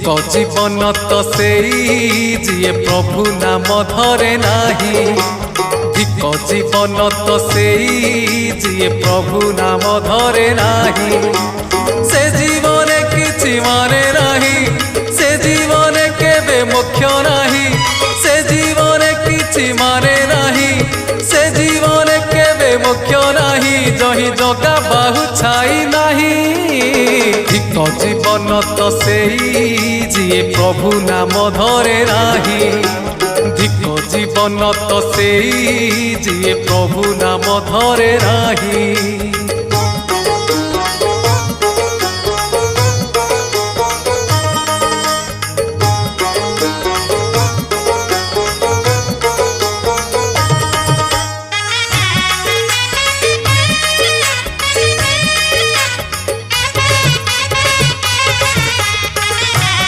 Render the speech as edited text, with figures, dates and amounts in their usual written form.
धिक जीवन तो सेई जिए प्रभु नाम धरे नाही। धिक जीवन तो सेई जिए प्रभु नाम धरे नाही। से जीवन किछि माने नाही, से जीवन केबे मोक्ष नाही। से जीवन किछि माने नाही, से जीवन केबे मोक्ष नाही। जही जगा बाहु छाई नाही। धिक जीवन तो सेई जिए प्रभु नाम धरे नाही। धिक जीवन तो सेई जिए प्रभु नाम धरे नाही।